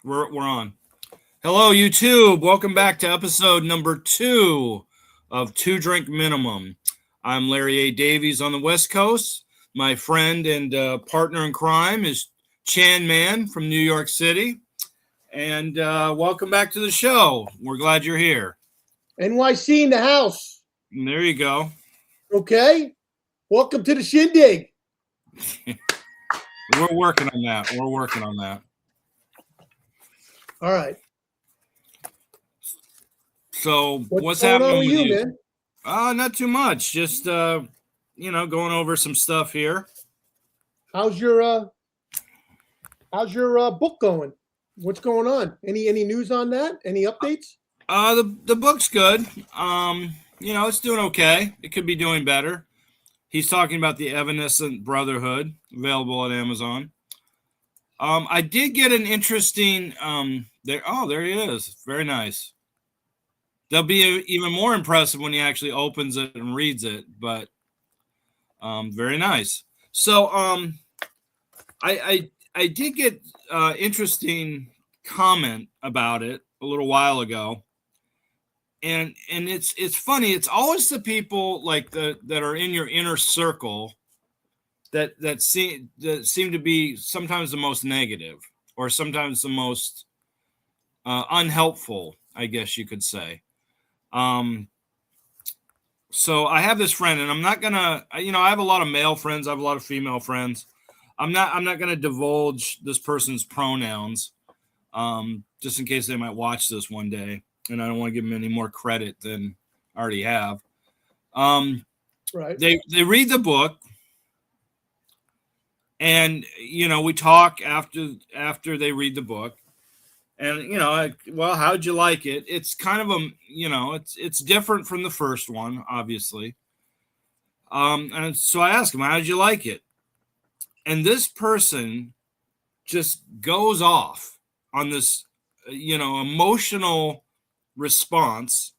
We're on. Hello, YouTube. Welcome back to episode number 2 of Two Drink Minimum. I'm Larry A. Davies on the West Coast. My friend and partner in crime is Chan Man from New York City. And welcome back to the show. We're glad you're here. NYC in the house. And there you go. Okay. Welcome to the shindig. We're working on that. All right. So what's going happening on with you, man? Not too much. Just going over some stuff here. How's your book going? What's going on? Any news on that? Any updates? The book's good. It's doing okay. It could be doing better. He's talking about the Evanescent Brotherhood, available at Amazon. I did get an interesting there. Oh, there he is. Very nice. They'll be even more impressive when he actually opens it and reads it, but very nice. So I did get interesting comment about it a little while ago. And it's funny. It's always the people like that are in your inner circle that seem to be sometimes the most negative, or sometimes the most unhelpful, I guess you could say. So I have this friend, and I'm not gonna, I have a lot of male friends, I have a lot of female friends. I'm not gonna divulge this person's pronouns, just in case they might watch this one day, and I don't want to give them any more credit than I already have. Right. They read the book. And, we talk after they read the book, and, well, how'd you like it? It's kind of it's different from the first one, obviously. And so I asked him, how'd you like it? And this person just goes off on this, emotional response,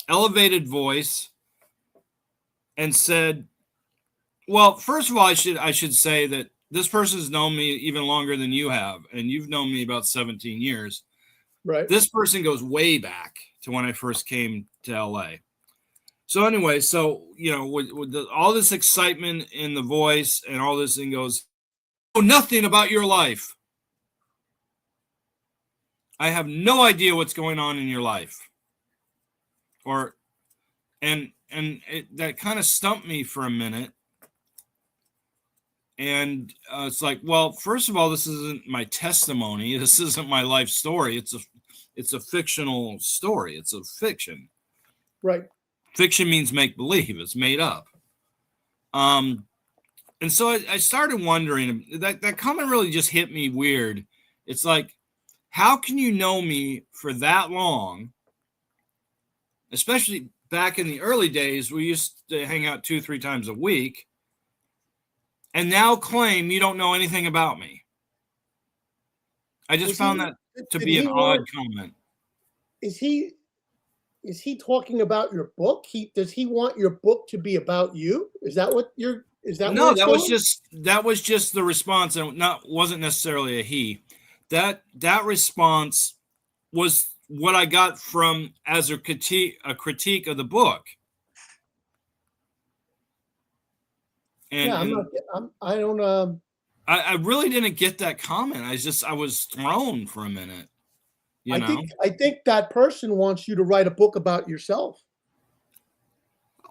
elevated voice, and said, well, first of all, I should say that this person's known me even longer than you have, and you've known me about 17 years. Right. This person goes way back to when I first came to LA. So anyway, with all this excitement in the voice and all this, and goes, "Oh, nothing about your life. I have no idea what's going on in your life." That kind of stumped me for a minute. And it's like, well, first of all, this isn't my testimony. This isn't my life story. It's a fictional story. It's a fiction. Right. Fiction means make believe. It's made up. And so I started wondering, that comment really just hit me weird. It's like, how can you know me for that long? Especially back in the early days, we used to hang out 2-3 times a week. And now claim you don't know anything about me. I just found that to be an odd comment. Is he talking about your book? Does he want your book to be about you? Is that what you're? Is that no? That was just the response, and wasn't necessarily a he. That response was what I got from as a critique of the book. And, I really didn't get that comment. I was thrown for a minute. I think that person wants you to write a book about yourself.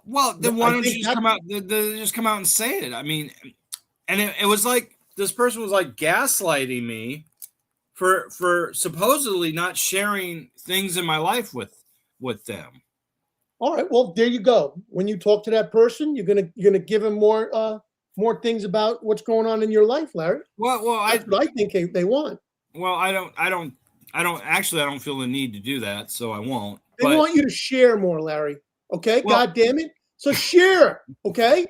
Well, then why don't you just come out? Just come out and say it. I mean, and it was like this person was like gaslighting me for supposedly not sharing things in my life with them. All right. Well, there you go. When you talk to that person, you're gonna give him more things about what's going on in your life, Larry. Well, that's what I think they want. Well, I don't feel the need to do that, so I won't. They want you to share more, Larry. Okay. Well, God damn it. So share. Okay.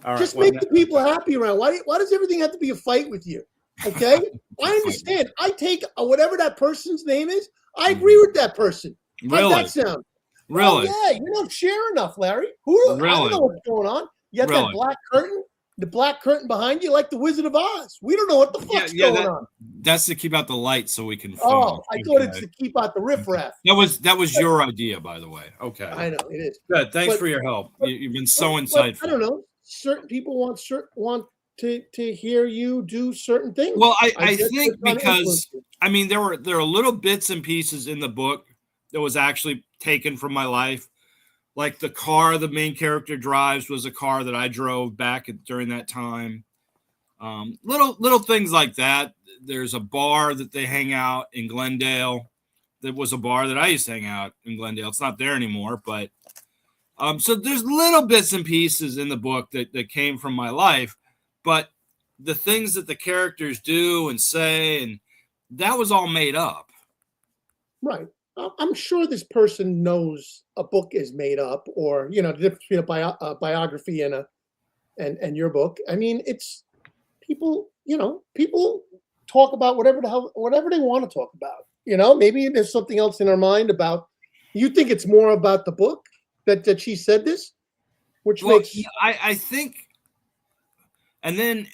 All right, just make the people happy around. Why does everything have to be a fight with you? Okay. I understand. I take whatever that person's name is. I agree with that person. Really? How's that sound? Really? Oh, yeah, you don't share enough, Larry. Really? I don't know what's going on. You got that black curtain. The black curtain behind you, like the Wizard of Oz. We don't know what the fuck's going on. That's to keep out the light so we can film. Oh, I thought it's to keep out the riffraff. That was your idea, by the way. Okay. I know it is. Good. Thanks for your help. You've been so insightful. I don't know. Certain people want to hear you do certain things. Well, I think because I mean there are little bits and pieces in the book that was actually taken from my life. Like the car the main character drives was a car that I drove back during that time. Little things like that. There's a bar that they hang out in Glendale. That was a bar that I used to hang out in Glendale. It's not there anymore, but so there's little bits and pieces in the book that came from my life, but the things that the characters do and say, and that was all made up. Right. I'm sure this person knows a book is made up, or the difference between a biography and your book. I mean, it's people. People talk about whatever they want to talk about. Maybe there's something else in our mind about. You think it's more about the book that she said this, which makes. I think, and then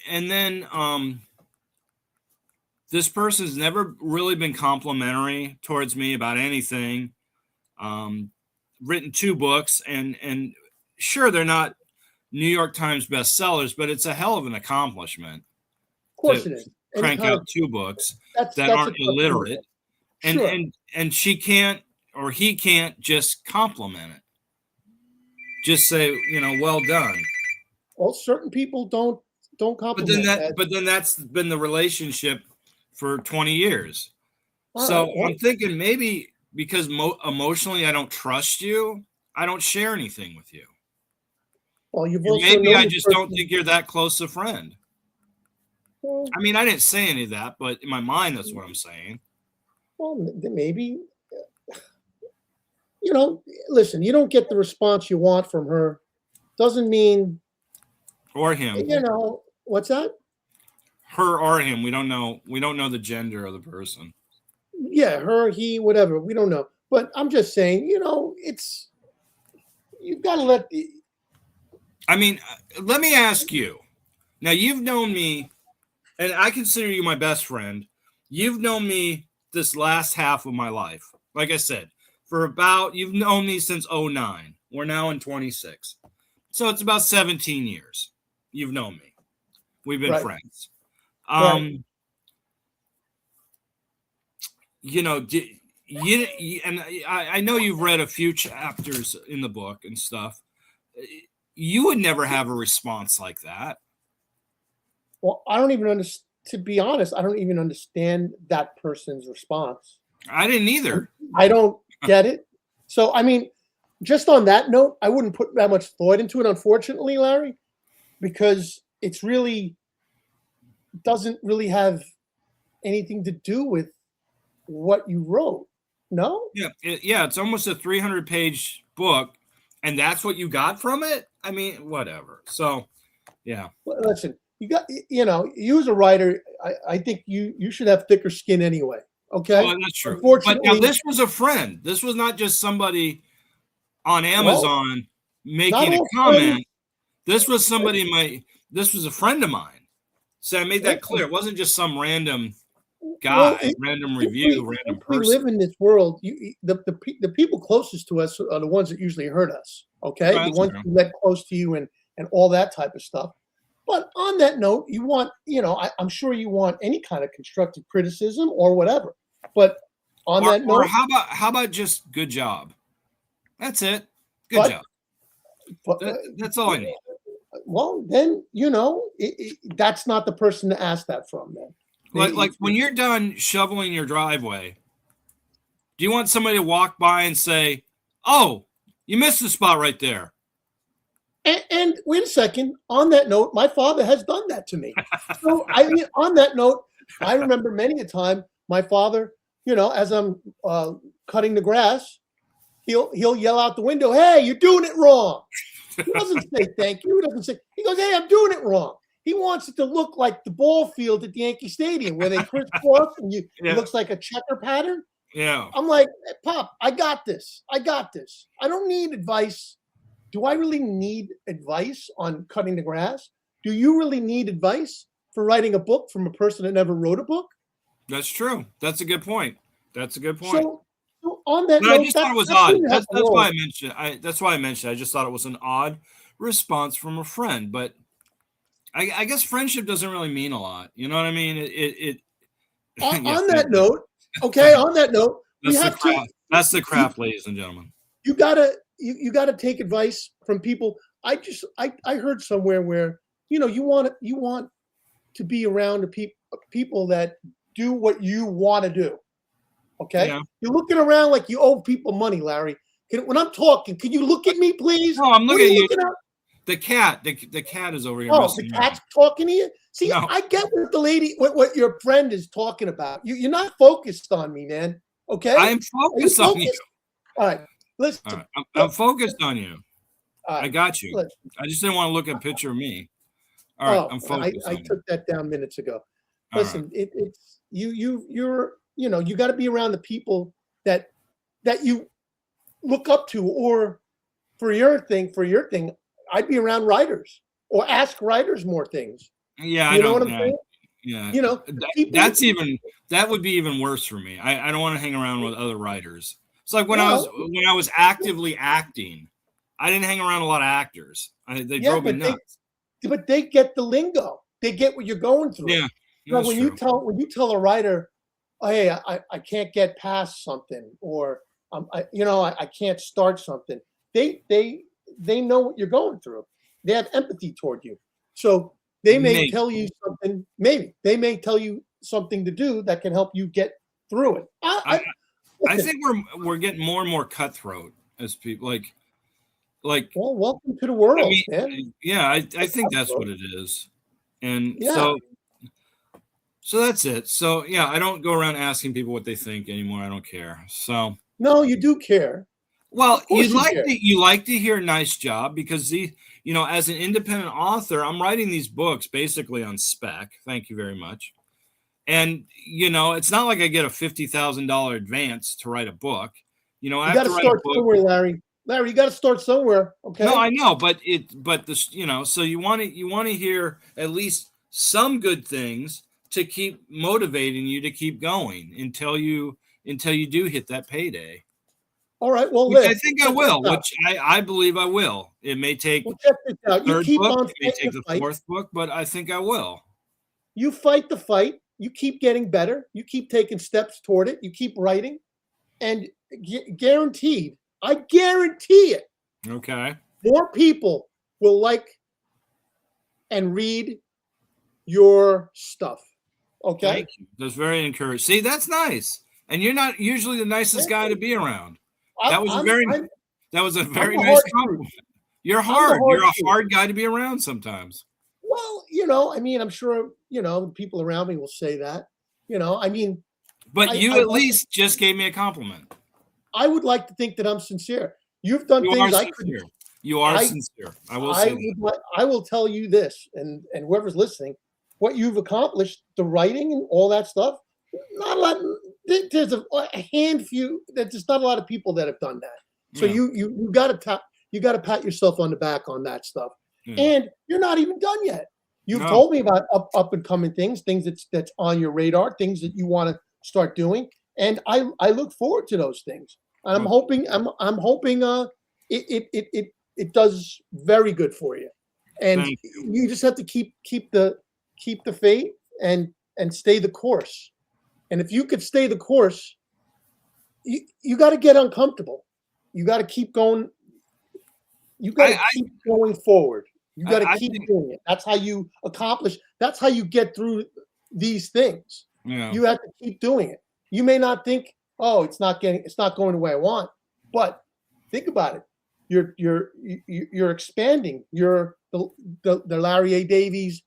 this person's never really been complimentary towards me about anything. Written 2 books, and sure, they're not New York Times bestsellers, but it's a hell of an accomplishment. Of course it is. Crank out 2 books that aren't illiterate, and she can't or he can't just compliment it. Just say, well done. Well, certain people don't compliment. But then that's been the relationship for 20 years. So right, well, I'm thinking maybe because emotionally I don't trust you, I don't share anything with you. Well, maybe I just don't think you're that close a friend. Well, I mean, I didn't say any of that, but in my mind, that's what I'm saying. Well, maybe, listen, you don't get the response you want from her. Doesn't mean. Or him. What's that? Her or him. We don't know. We don't know the gender of the person. Yeah, her, he, whatever. We don't know. But I'm just saying, you've got to let the. I mean, let me ask you. Now, you've known me, and I consider you my best friend. You've known me this last half of my life. Like I said, you've known me since 2009. We're now in 26. So it's about 17 years. You've known me. We've been friends. Right. And I know you've read a few chapters in the book and stuff. You would never have a response like that. Well, I don't even understand. To be honest, I don't even understand that person's response. I didn't either. I don't get it. So, I mean, just on that note, I wouldn't put that much thought into it, unfortunately, Larry, because it's really doesn't really have anything to do with what you wrote. No? Yeah. It's almost a 300-page book, and that's what you got from it? I mean, whatever. So, yeah. Well, listen, you as a writer, I think you should have thicker skin anyway. Okay? Well, that's true. But now this was a friend. This was not just somebody on Amazon making a comment. Friends. This was this was a friend of mine. So I made that clear. It wasn't just some random guy, random review, random person. We live in this world. The people closest to us are the ones that usually hurt us. Okay, the ones who let close to you and all that type of stuff. But on that note, you want, I'm sure you want any kind of constructive criticism or whatever. But on that note, or how about just good job? That's it. Good job. That's all I need. Well, then that's not the person to ask that from. Then, like when you're done shoveling your driveway, do you want somebody to walk by and say, "Oh, you missed the spot right there"? And wait a second. On that note, my father has done that to me. So on that note, I remember many a time my father, as I'm cutting the grass, he'll yell out the window, "Hey, you're doing it wrong." He doesn't say thank you. He goes, "Hey, I'm doing it wrong." He wants it to look like the ball field at the Yankee Stadium where they crisscross and it looks like a checker pattern. Yeah. I'm like, hey, Pop, I got this. I don't need advice. Do I really need advice on cutting the grass? do you really need advice for writing a book from a person that never wrote a book? That's true. That's a good point. That's a good point. So on that But I note, just thought it was that's odd. where you have That's the why world. I mentioned. That's why I mentioned. I just thought it was an odd response from a friend. But I guess friendship doesn't really mean a lot. You know what I mean? Yeah. On Thank that you. note, okay. Thank you. On that note, we That's the have to. craft. That's the You, craft, ladies and gentlemen. you gotta take advice from people. I heard somewhere where you want to be around the people that do what you want to do. Okay, Yeah. you're looking around like you owe people money, Larry. When I'm talking, can you look at me, please? No, I'm What looking are at you you. looking at? The cat. The cat is over here Oh, the messing cat's around. talking to you. See, No, I get what your friend is talking about. You're not focused on me, man. Okay, I'm are you focused on you. focused? All right, All listen. right. I'm Look, focused on you. all I right, got you. look. I just didn't want to look at a picture of me. All right. Oh, I'm focused I on you. took that down minutes ago. All right. Listen, it's you got to be around the people that you look up to, or for your thing, I'd be around writers or ask writers more things. Yeah, I You know what don't. I'm Yeah, saying? yeah. People. That would be even worse for me. I don't want to hang around with other writers. It's like when Well, I was actively acting, I didn't hang around a lot of actors. They yeah, drove me nuts. but they get the lingo. They get what you're going through. Yeah, Now, that's true. when you tell a writer, oh, hey, I can't get past something, or I can't start something. They know what you're going through. They have empathy toward you, so they may Maybe. tell you something. Maybe they may tell you something to do that can help you get through it. I Listen, think we're getting more and more cutthroat as people like well, welcome to the I world, man. mean, yeah, I think that's what it is. And Yeah, so that's it. So yeah, I don't go around asking people what they think anymore. I don't care. So no, you do care. well, Of course, you care. you like to hear nice job because as an independent author, I'm writing these books basically on spec. Thank you very much. And it's not like I get a $50,000 advance to write a book. I You have got to to write a start book. somewhere, Larry. Larry, you got to start somewhere. No, Okay. I know, but this, so you want to hear at least some good things to keep motivating you to keep going until you do hit that payday, All right. Well, which I listen. think I Check this will, out. which I believe I will. It may take Well, check this the out. You third keep book, on it may fighting take the the fight. fourth book, but I think I will. You fight the fight. You keep getting better. You keep taking steps toward it. You keep writing, and guaranteed, I guarantee it, Okay. more people will like and read your stuff. Okay. Thank you. That's very encouraging. See, that's nice. And you're not usually the nicest guy to be around. I'm That was a I'm very I'm, that was a I'm very the nice hard truth. compliment. You're I'm the hard. hard You're a truth. hard guy to be around sometimes. Well, I mean, I'm sure people around me will say that. I mean, But I you I at like least just gave me a compliment. I would like to think that I'm sincere. You've done You are things I couldn't. sincere. You are I sincere. I will say that. I will tell you this, and whoever's listening, what you've accomplished, the writing and all that stuff. Not a lot. There's a handful. There's not a lot of people that have done that. So Yeah. you got to pat yourself on the back on that stuff. Yeah. And you're not even done yet. You've No. told me about up and coming things that's on your radar, things that you want to start doing, and I look forward to those things. And I'm hoping it does very good for you. And Thank you. you just have to keep the faith and stay the course. And if you could stay the course, you got to get uncomfortable. You got to keep going. You got to keep going forward. You got to keep doing it. That's how you accomplish. That's how you get through these things. Yeah. You have to keep doing it. You may not think, oh, it's not going the way I want, but think about it. You're expanding. You're the Larry A. Davies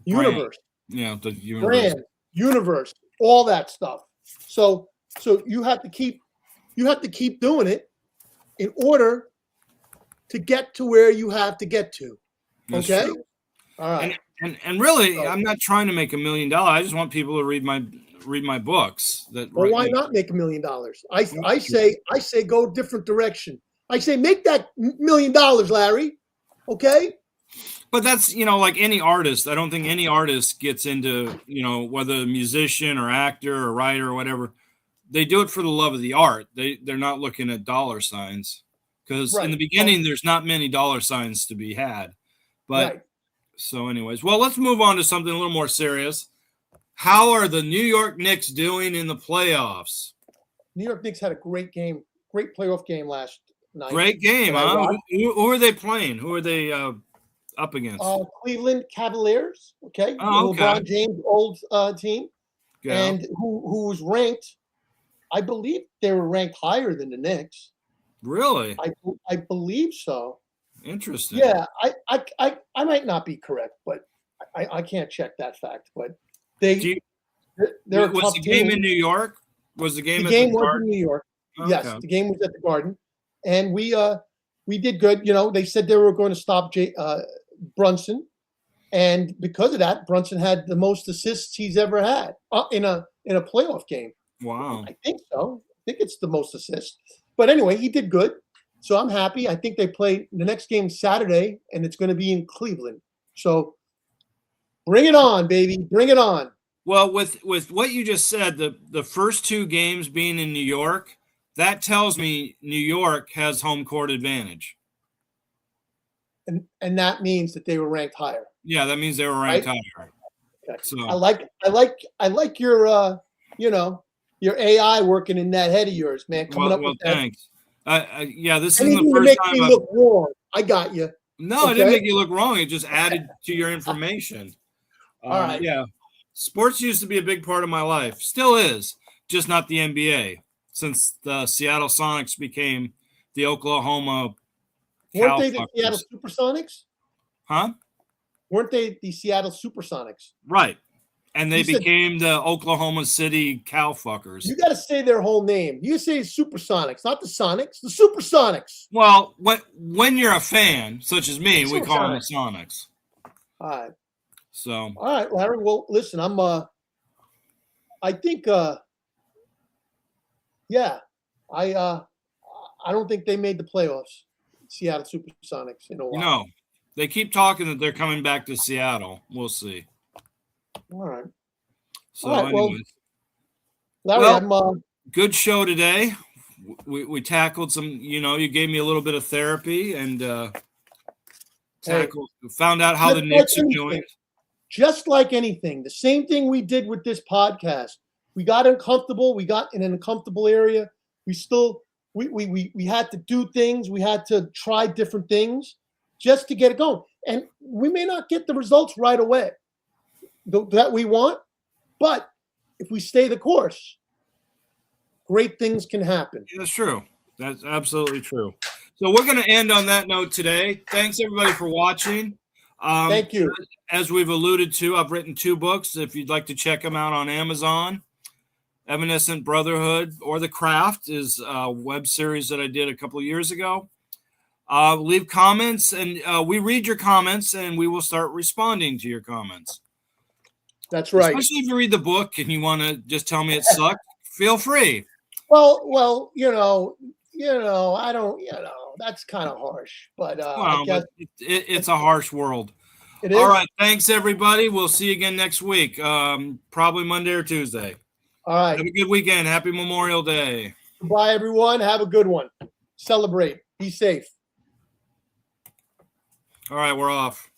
universe. Yeah, the universe. Brand, universe, all that stuff. So you have to keep doing it in order to get to where you have to get to. That's Okay. true. All right. And really, I'm not trying to make $1 million. I just want people to read my books. Well, why not make $1 million? I say go a different direction. I say make that $1 million, Larry. Okay. But that's, like any artist. I don't think any artist gets into, whether a musician or actor or writer or whatever. They do it for the love of the art. They're not looking at dollar signs, because in Right. the beginning there's not many dollar signs to be had. But Right. so, anyways, well, let's move on to something a little more serious. How are the New York Knicks doing in the playoffs? New York Knicks had a great game, great playoff game last night. Great game, that I huh? watched. Who are they playing? Who are they up against? Cleveland Cavaliers, okay, Oh, okay. LeBron James' old team, Yeah. and who was ranked. I believe they were ranked higher than the Knicks. Really? I believe so. Interesting. Yeah, I might not be correct, but I can't check that fact. But they're a Was tough the game team. in New York? Was the game The at game the was Garden? in New York. Okay. Yes, the game was at the Garden, and we did good. They said they were going to stop Brunson, and because of that, Brunson had the most assists he's ever had in a playoff game. Wow. I think so. I think it's the most assists. But anyway, he did good. So I'm happy. I think they play the next game Saturday, and it's going to be in Cleveland. So bring it on, baby. Bring it on. Well, with what you just said, the first two games being in New York, that tells me New York has home court advantage. And that means that they were ranked higher. Yeah, that means they were ranked Right? higher. Okay. So I like your your AI working in that head of yours, man. Coming up with that. Thanks. Yeah, this isn't the Anything to first make time me look wrong. I got you. No, it didn't make you look wrong. It just added to your information. All right. Yeah. Sports used to be a big part of my life. Still is, just not the NBA. Since the Seattle Sonics became the Oklahoma Weren't they the Cowfuckers. Seattle Supersonics? Huh? Weren't they the Seattle Supersonics? Right. And they You said- became the Oklahoma City Cowfuckers. You got to say their whole name. You say Supersonics, not the Sonics, the Supersonics. Well, when you're a fan, such as me, we call them the Sonics. All right. So. All right, Larry. Well, listen, I think, yeah, I don't think they made the playoffs, Seattle Supersonics, in a while. No, they keep talking that they're coming back to Seattle. We'll see. All right. So, all right, anyways. Larry, good show today. We tackled some, you gave me a little bit of therapy and found out how the Knicks are doing. Just like anything, the same thing we did with this podcast. We got uncomfortable. We got in an uncomfortable area. We had to do things. We had to try different things just to get it going. And we may not get the results right away that we want, but if we stay the course, great things can happen. That's true. That's absolutely true. So we're going to end on that note today. Thanks, everybody, for watching. Thank you. As we've alluded to, I've written 2 books. If you'd like to check them out on Amazon, Evanescent Brotherhood or The Craft is a web series that I did a couple of years ago. Leave comments, and we read your comments, and we will start responding to your comments. That's right. Especially if you read the book and you want to just tell me it sucked, feel free. Well, I don't, that's kind of harsh, but I guess it's a harsh world. It is. All right. Thanks, everybody. We'll see you again next week, probably Monday or Tuesday. All right. Have a good weekend. Happy Memorial Day. Goodbye, everyone. Have a good one. Celebrate. Be safe. All right. We're off.